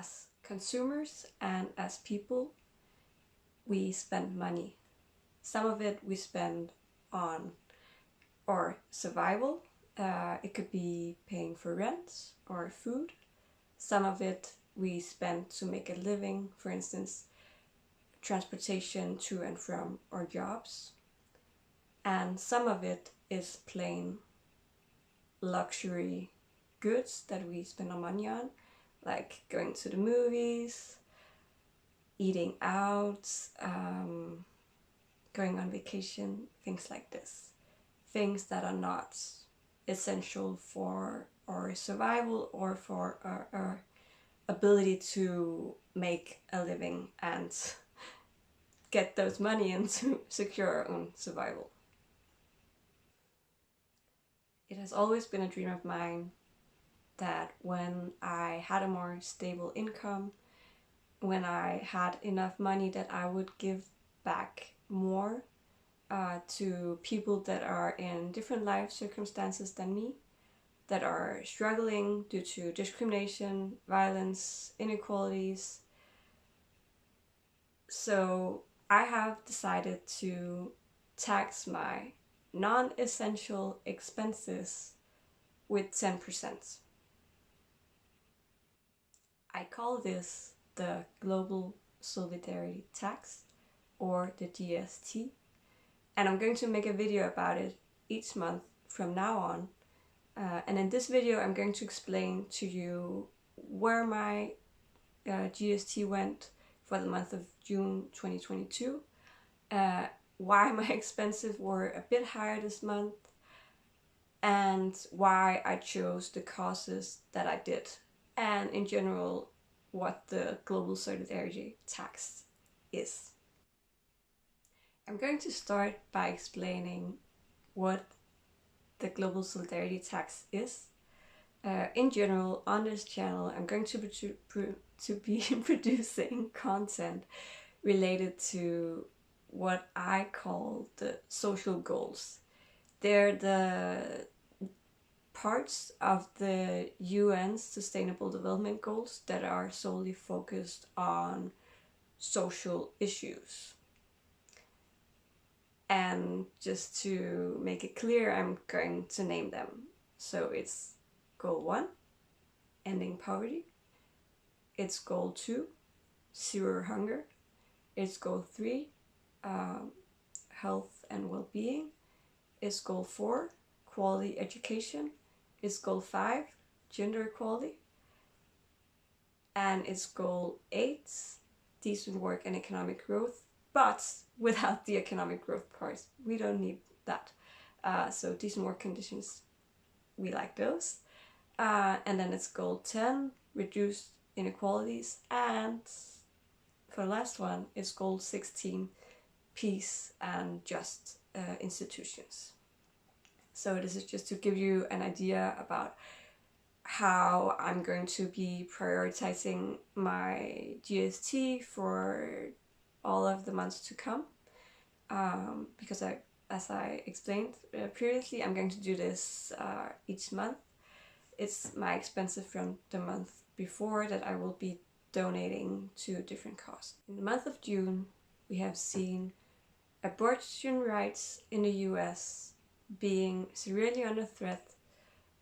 as consumers and as people, we spend money. Some of it we spend on our survival. It could be paying for rent or food. Some of it we spend to make a living, for instance, transportation to and from our jobs. And some of it is plain luxury goods that we spend our money on, like going to the movies, eating out, going on vacation, things like this. Things that are not essential for our survival or for our ability to make a living and get those money and to secure our own survival. It has always been a dream of mine that when I had a more stable income, when I had enough money, that I would give back more to people that are in different life circumstances than me, that are struggling due to discrimination, violence, inequalities. So I have decided to tax my non-essential expenses with 10%. I call this the Global Solidarity Tax, or the GST, and I'm going to make a video about it each month from now on. And in this video I'm going to explain to you where my GST went for the month of June 2022, why my expenses were a bit higher this month, and why I chose the causes that I did, and in general what the Global Solidarity Tax is. I'm going to start by explaining what the Global Solidarity Tax is. In general, on this channel, I'm going to be producing content related to what I call the social goals. They're the parts of the UN's Sustainable Development Goals that are solely focused on social issues. And just to make it clear, I'm going to name them. So it's Goal 1, ending poverty. It's Goal 2, zero hunger. It's Goal 3, health and well-being. It's Goal 4, quality education. It's Goal 5, gender equality. And it's Goal 8, decent work and economic growth, but without the economic growth part. We don't need that. So decent work conditions, we like those. And then it's Goal 10, reduce inequalities. And for the last one, it's Goal 16, peace and just institutions. So this is just to give you an idea about how I'm going to be prioritizing my GST for all of the months to come, because as I explained previously, I'm going to do this each month. It's my expenses from the month before that I will be donating to different causes. In the month of June, we have seen abortion rights in the US being severely under threat,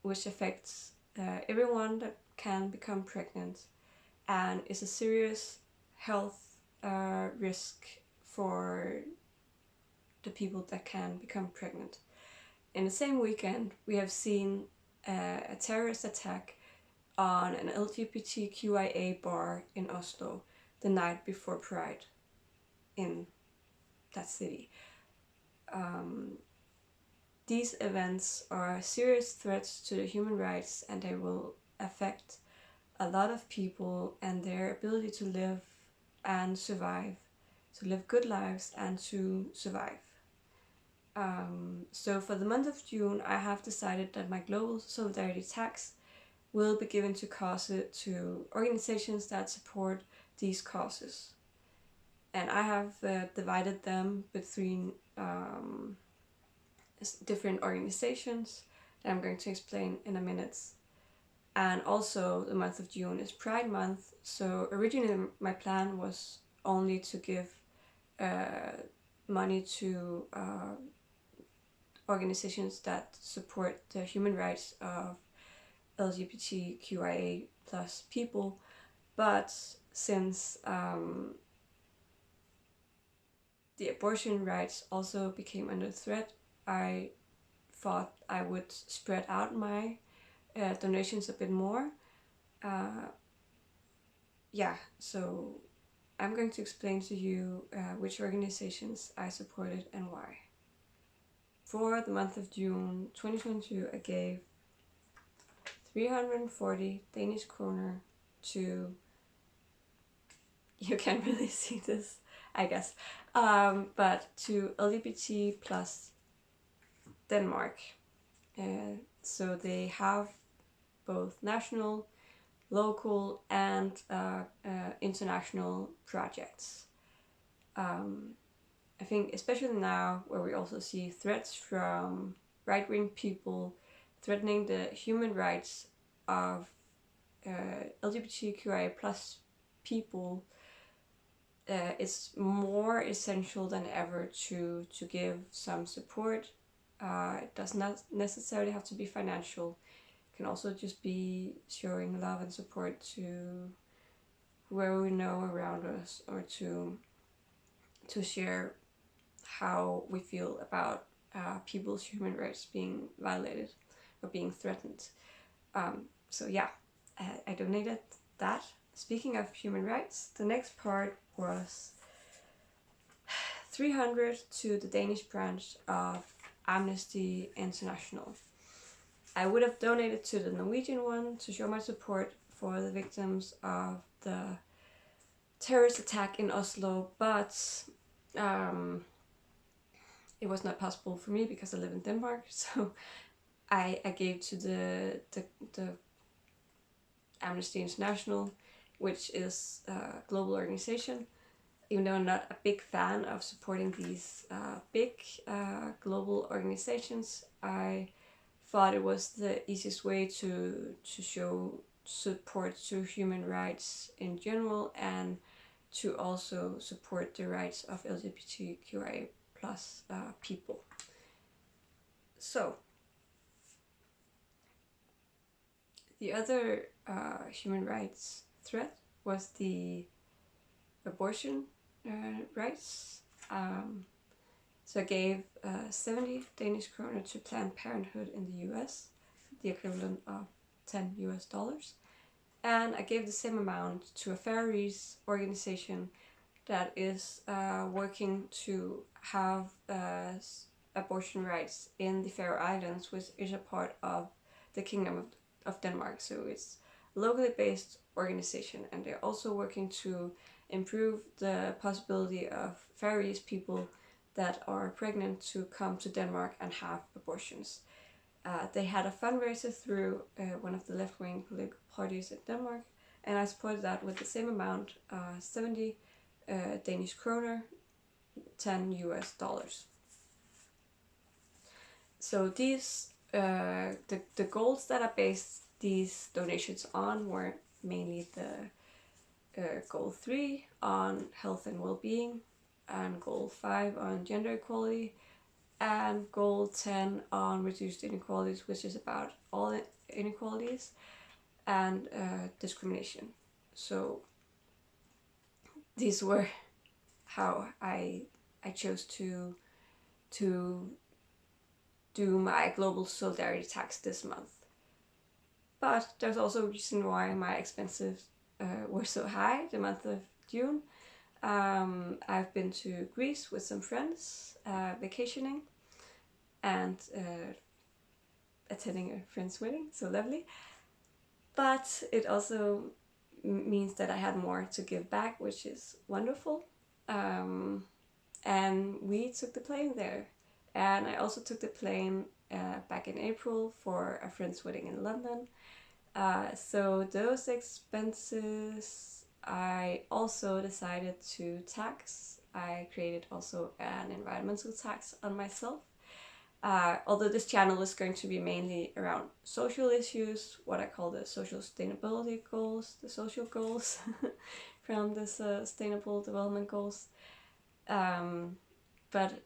which affects everyone that can become pregnant and is a serious health risk for the people that can become pregnant. In the same weekend, we have seen a terrorist attack on an LGBTQIA bar in Oslo the night before Pride in that city. These events are serious threats to the human rights, and they will affect a lot of people and their ability to live and survive, to live good lives and to survive. So for the month of June, I have decided that my Global Solidarity Tax will be given to organizations that support these causes. And I have divided them between different organizations that I'm going to explain in a minute. And also the month of June is Pride Month. So originally my plan was only to give money to organizations that support the human rights of LGBTQIA plus people. But since the abortion rights also became under threat, I thought I would spread out my donations a bit more. Yeah, so I'm going to explain to you which organizations I supported and why. For the month of June 2022, I gave 340 Danish kroner to, you can't really see this, I guess, but to LGBT plus Denmark. So they have both national, local, and international projects. I think especially now where we also see threats from right-wing people threatening the human rights of LGBTQIA plus people, it's more essential than ever to give some support. It does not necessarily have to be financial. It can also just be showing love and support to whoever we know around us, or to share how we feel about people's human rights being violated or being threatened. So yeah, I donated that. Speaking of human rights, the next part was 300 to the Danish branch of Amnesty International. I would have donated to the Norwegian one to show my support for the victims of the terrorist attack in Oslo, but it was not possible for me because I live in Denmark. So I gave to the Amnesty International, which is a global organization. Even though I'm not a big fan of supporting these big global organizations, I thought it was the easiest way to show support to human rights in general, and to also support the rights of LGBTQIA plus people. So the other human rights threat was the abortion rights. So I gave 70 Danish kroner to Planned Parenthood in the US, the equivalent of $10. And I gave the same amount to a Faroese organization that is working to have abortion rights in the Faroe Islands, which is a part of the Kingdom of Denmark. So it's a locally based organization, and they're also working to improve the possibility of Faroese people that are pregnant to come to Denmark and have abortions. They had a fundraiser through one of the left-wing political parties in Denmark, and I supported that with the same amount, 70 Danish kroner, $10. So these, the goals that I based these donations on were mainly the goal 3 on health and well-being, and goal 5 on gender equality, and goal 10 on reduced inequalities, which is about all inequalities and discrimination. So these were how I chose to do my global solidarity tax this month. But there's also a reason why my expenses were so high the month of June. I've been to Greece with some friends, vacationing, and attending a friend's wedding, so lovely. But it also means that I had more to give back, which is wonderful. And we took the plane there. And I also took the plane back in April for a friend's wedding in London. So those expenses I also decided to tax. I created also an environmental tax on myself. Although this channel is going to be mainly around social issues, what I call the social sustainability goals, the social goals from the sustainable development goals. But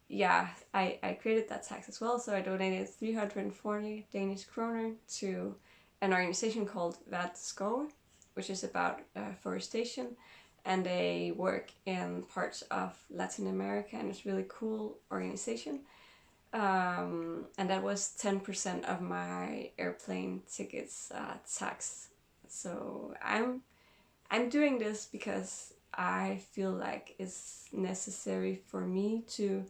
yeah, I created that tax as well. So I donated 340 Danish kroner to an organization called Vert Skov, which is about forestation. And they work in parts of Latin America, and it's a really cool organization. And that was 10% of my airplane tickets tax. So I'm doing this because I feel like it's necessary for me to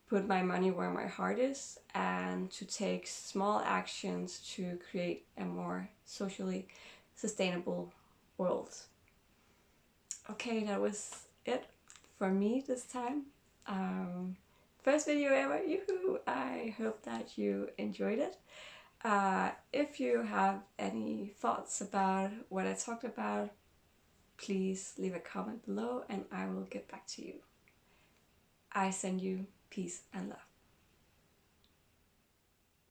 put my money where my heart is and to take small actions to create a more socially sustainable world. Okay, that was it for me this time. First video ever, yoo-hoo! I hope that you enjoyed it. If you have any thoughts about what I talked about, please leave a comment below and I will get back to you. I send you peace and love.